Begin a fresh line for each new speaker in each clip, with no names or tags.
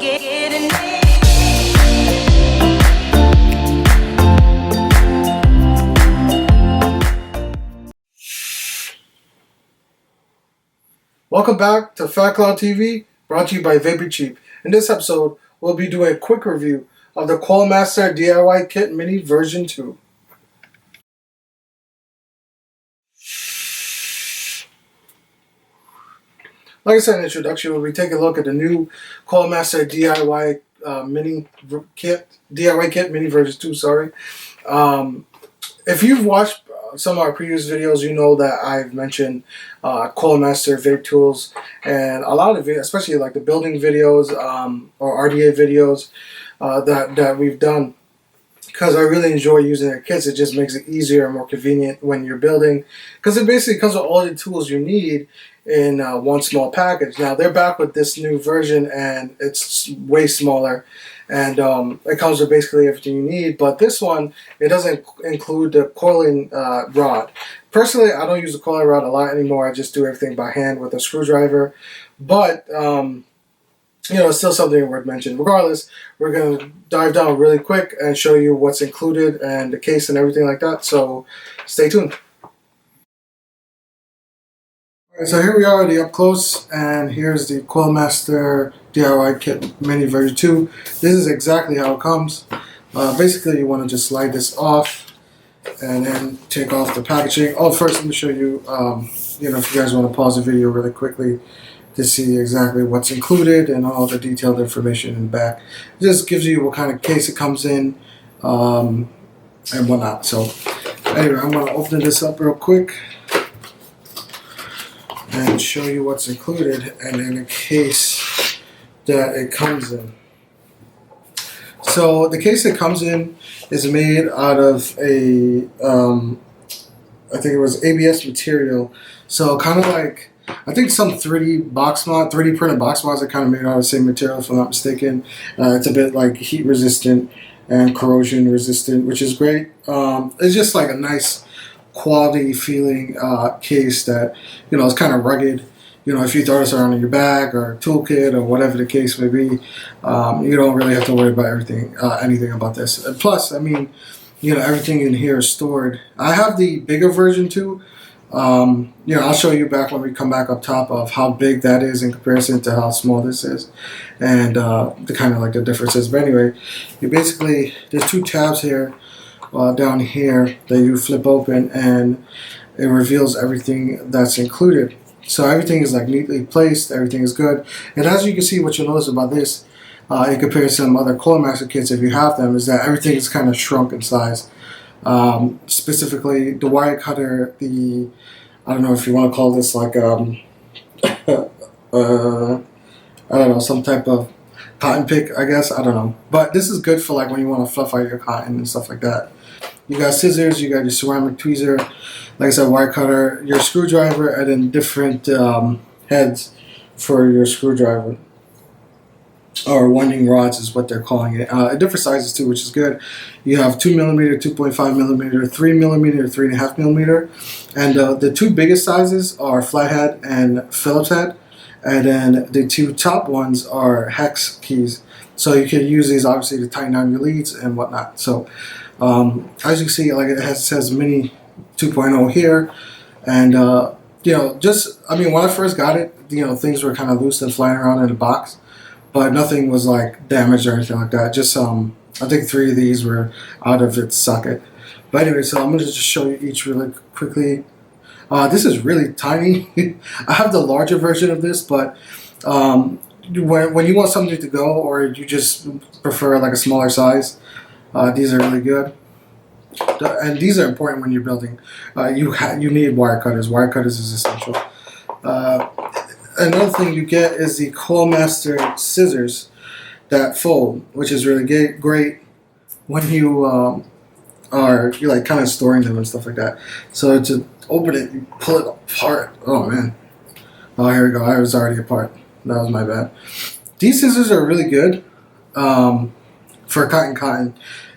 Welcome back to Fat Cloud TV, brought to you by Vaping Cheap. In this episode, we'll be doing a quick review of the Coil Master DIY Kit Mini version 2. Like I said in the introduction, we'll be taking a look at the new Coil Master DIY Kit Mini version 2. Sorry. If you've watched some of our previous videos, you know that I've mentioned Coil Master vape tools, and a lot of it, especially like the building videos or RDA videos that we've done, because I really enjoy using their kits. It just makes it easier and more convenient when you're building, because it basically comes with all the tools you need in one small package. Now they're back with this new version, and it's way smaller, and it comes with basically everything you need. But this one, it doesn't include the coiling rod. Personally, I don't use the coiling rod a lot anymore. I just do everything by hand with a screwdriver. But you know, it's still something worth mentioning. Regardless, we're going to dive down really quick and show you what's included and the case and everything like that. So stay tuned. Alright, so here we are, the up close, and here's the Coil Master DIY Kit Mini version 2. This is exactly how it comes. Basically, you want to just slide this off and then take off the packaging. Oh, first let me show you, you know, if you guys want to pause the video really quickly to see exactly what's included and all the detailed information in the back. It just gives you what kind of case it comes in and whatnot. So anyway, I'm going to open this up real quick and show you what's included and in the case that it comes in. So the case it comes in is made out of a I think it was ABS material. So kind of like, I think some 3D printed box mods are kind of made out of the same material, if I'm not mistaken. It's a bit like heat resistant and corrosion resistant, which is great. It's just like a nice quality feeling case that, you know, is kind of rugged. You know, if you throw this around in your bag or toolkit or whatever the case may be, you don't really have to worry about anything about this. And plus, I mean, you know, everything in here is stored. I have the bigger version too. You know, I'll show you back when we come back up top of how big that is in comparison to how small this is, and the kind of like the differences. But anyway, you basically, there's two tabs here down here that you flip open, and it reveals everything that's included. So everything is like neatly placed, everything is good. And as you can see, what you'll notice about this in comparison to some other Coil Master kits, if you have them, is that everything is kind of shrunk in size. Specifically the wire cutter, I don't know if you want to call this like I don't know, some type of cotton pick, I guess, I don't know. But this is good for like when you want to fluff out your cotton and stuff like that. You got scissors, you got your ceramic tweezer, like I said, wire cutter, your screwdriver, and then different heads for your screwdriver. Or winding rods is what they're calling it. Different sizes too, which is good. You have 2mm, 2.5mm, 3mm, 3.5mm, and the two biggest sizes are flathead and Phillips head, and then the two top ones are hex keys. So you can use these obviously to tighten down your leads and whatnot. So as you can see, like it says Mini 2.0 here, and you know, just, I mean, when I first got it, you know, things were kind of loose and flying around in the box. But nothing was like damaged or anything like that. Just I think 3 of these were out of its socket. But anyway, so I'm going to just show you each really quickly. This is really tiny. I have the larger version of this, but when you want something to go, or you just prefer like a smaller size, these are really good. And these are important when you're building. You need wire cutters. Wire cutters is essential. Another thing you get is the Coil Master scissors that fold, which is really great when you are like kind of storing them and stuff like that. So to open it, you pull it apart. Oh man! Oh, here we go. I was already apart. That was my bad. These scissors are really good for cotton.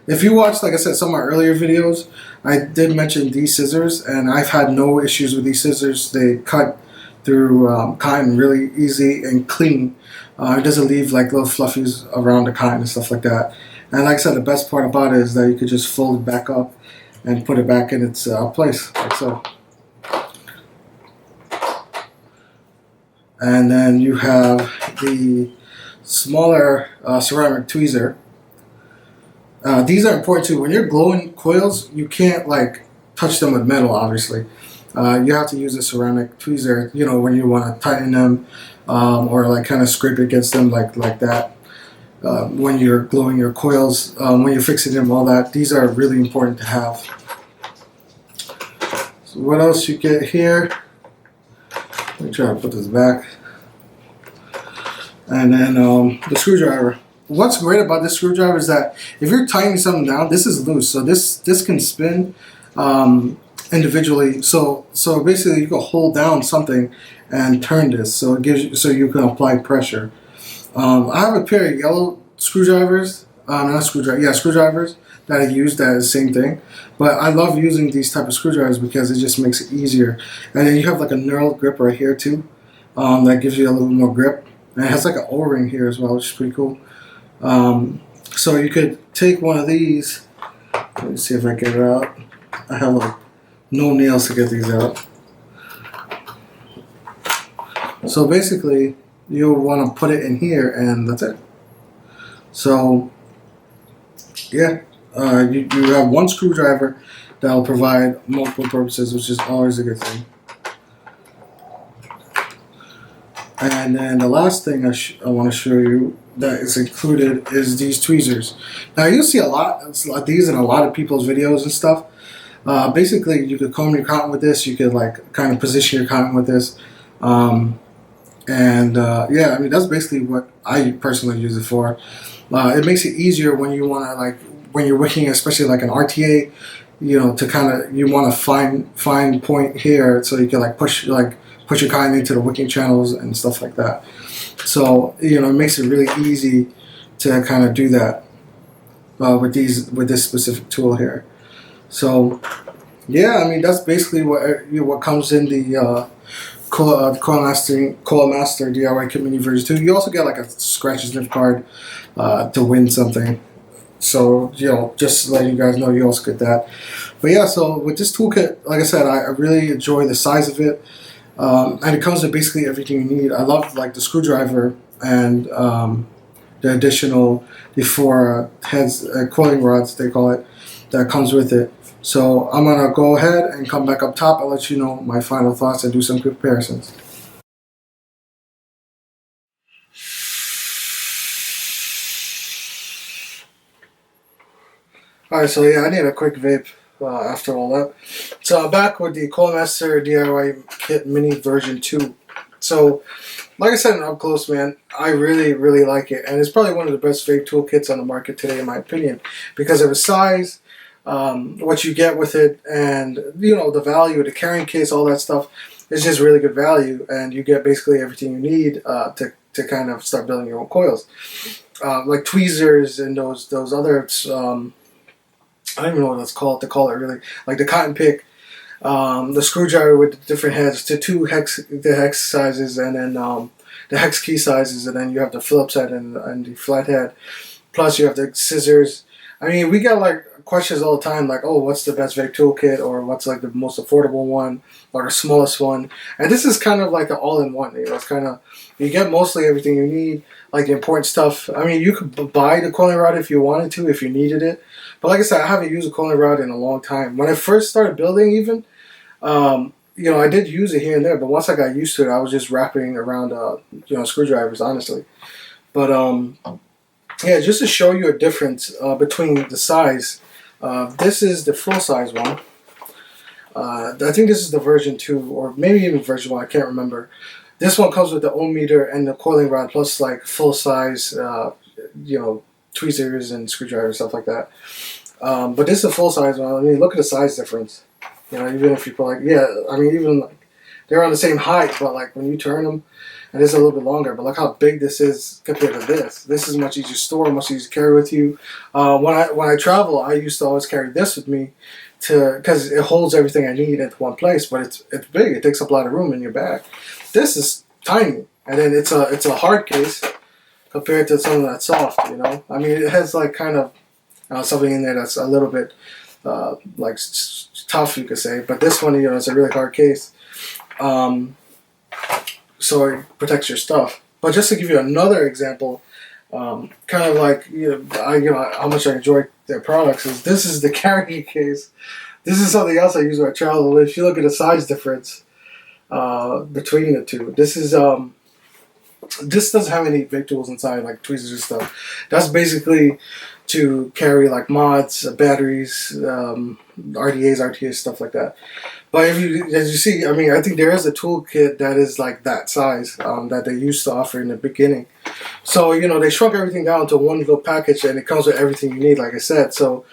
If you watch, like I said, some of my earlier videos, I did mention these scissors, and I've had no issues with these scissors. They cut through cotton really easy and clean. It doesn't leave like little fluffies around the cotton and stuff like that. And like I said, the best part about it is that you could just fold it back up and put it back in its place, like so. And then you have the smaller ceramic tweezer. These are important too. When you're gluing coils, you can't like touch them with metal, obviously. You have to use a ceramic tweezer, you know, when you want to tighten them or like kind of scrape against them like that. When you're gluing your coils, when you're fixing them, all that. These are really important to have. So what else you get here? Let me try to put this back. And then the screwdriver. What's great about this screwdriver is that if you're tightening something down, this is loose, so this can spin individually. So basically, you can hold down something and turn this, so it gives you, so you can apply pressure. I have a pair of yellow screwdrivers, screwdrivers that I use that is the same thing. But I love using these type of screwdrivers because it just makes it easier. And then you have like a knurled grip right here too, that gives you a little more grip. And it has like an O-ring here as well, which is pretty cool. So you could take one of these. Let me see if I get it out. I have like no nails to get these out. So basically, you'll want to put it in here, and that's it. So yeah, you have one screwdriver that will provide multiple purposes, which is always a good thing. And then the last thing I want to show you that is included is these tweezers. Now you'll see a lot of these in a lot of people's videos and stuff. Basically, you could comb your cotton with this. You could like kind of position your cotton with this. Yeah, I mean that's basically what I personally use it for. It makes it easier when you want to like when you're wicking, especially like an RTA. You know, to kind of you want to fine point here, so you can like push your cotton into the wicking channels and stuff like that. So you know, it makes it really easy to kind of do that with this specific tool here. So yeah, I mean that's basically what comes in the Coil Master DIY Kit Mini version 2. You also get like a scratch and sniff card to win something. So, you know, just to let you guys know, you also get that. But yeah, so with this toolkit, like I said, I really enjoy the size of it. And it comes with basically everything you need. I love like the screwdriver and the additional, the 4 heads, coiling rods, they call it, that comes with it. So I'm going to go ahead and come back up top. I'll let you know my final thoughts and do some comparisons. Alright, so yeah, I need a quick vape after all that. So I'm back with the Coil Master DIY Kit Mini version 2. So, like I said in up close, man, I really, really like it. And it's probably one of the best vape toolkits on the market today, in my opinion, because of its size, what you get with it, and you know, the value, the carrying case, all that stuff. It's just really good value, and you get basically everything you need to kind of start building your own coils, like tweezers and those other I don't even know what it's called to call it really, like the cotton pick, the screwdriver with the different heads, the hex sizes, and then the hex key sizes, and then you have the Phillips head and the flat head, plus you have the scissors. I mean, we get like questions all the time, like, oh, what's the best vape toolkit, or what's like the most affordable one, or the smallest one. And this is kind of like an all-in-one. You know, it's kind of, you get mostly everything you need, like the important stuff. I mean, you could buy the coiling rod if you wanted to, if you needed it. But like I said, I haven't used a coiling rod in a long time. When I first started building, even, you know, I did use it here and there. But once I got used to it, I was just wrapping around, you know, screwdrivers, honestly. But yeah, just to show you a difference between the size. This is the full size one. I think this is the version 2, or maybe even version 1. I can't remember. This one comes with the ohm meter and the coiling rod, plus like full size, you know, tweezers and screwdrivers, stuff like that. But this is a full size one. I mean, look at the size difference. You know, even if you put like, yeah, I mean, even like they're on the same height, but like when you turn them, and it's a little bit longer. But look how big this is compared to this. This is much easier to store, much easier to carry with you. When I travel, I used to always carry this with me because it holds everything I need into one place. But it's big. It takes up a lot of room in your bag. This is tiny, and then it's a hard case compared to something that's soft. You know, I mean, it has like kind of something in there that's a little bit like tough, you could say. But this one, you know, it's a really hard case. So it protects your stuff. But just to give you another example, kind of like how much I enjoy their products this is the carrying case. This is something else I use when I travel. If you look at the size difference between the two, this doesn't have any vape tools inside like tweezers and stuff. That's basically to carry like mods, batteries, RDAs, RTAs, stuff like that. But as you see, I mean, I think there is a toolkit that is like that size that they used to offer in the beginning. So, you know, they shrunk everything down to one little package, and it comes with everything you need, like I said. So,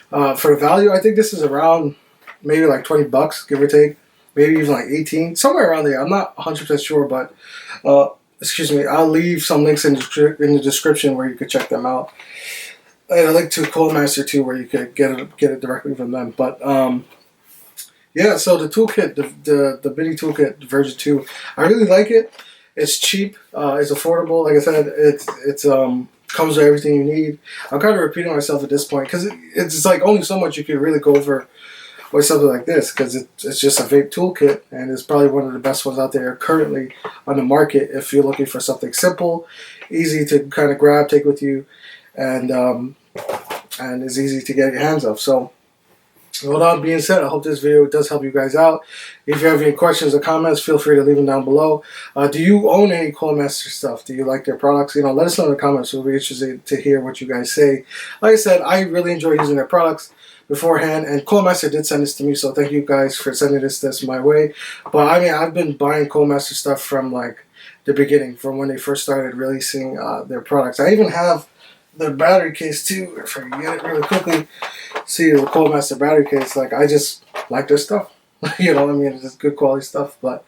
for the value, I think this is around maybe like $20, give or take. Maybe even like 18, somewhere around there. I'm not 100% sure, but excuse me, I'll leave some links in the description where you could check them out. And a link to Coil Master too, where you could get it directly from them. But yeah, so the toolkit, the mini toolkit version 2, I really like it. It's cheap, it's affordable. Like I said, it's comes with everything you need. I'm kind of repeating myself at this point because it's like only so much you can really go over with something like this, because it's just a vape toolkit, and it's probably one of the best ones out there currently on the market if you're looking for something simple, easy to kind of grab, take with you, and is easy to get your hands on. So with that being said, I hope this video does help you guys out. If you have any questions or comments, feel free to leave them down below. Do you own any Coil Master stuff? Do you like their products? You know, let us know in the comments. We'll be interested to hear what you guys say. Like I said, I really enjoy using their products beforehand, and Coil Master did send this to me, so thank you guys for sending this my way. But I mean, I've been buying Coil Master stuff from like the beginning, from when they first started releasing their products. I even have the battery case too, if I can get it really quickly. See the Coil Master battery case. Like, I just like their stuff. You know what I mean? It's just good quality stuff. But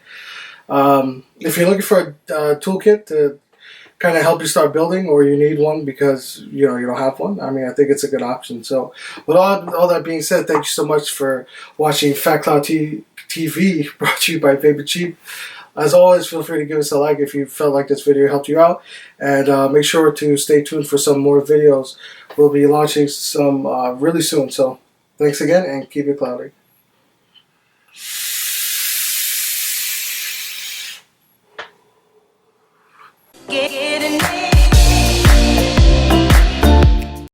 if you're looking for a toolkit to kind of help you start building, or you need one because you don't have one, I mean, I think it's a good option. So with all that being said, thank you so much for watching Fat Cloud TV, brought to you by Vaping Cheap. As always, feel free to give us a like if you felt like this video helped you out, and make sure to stay tuned for some more videos. We'll be launching some really soon. So thanks again, and keep it cloudy.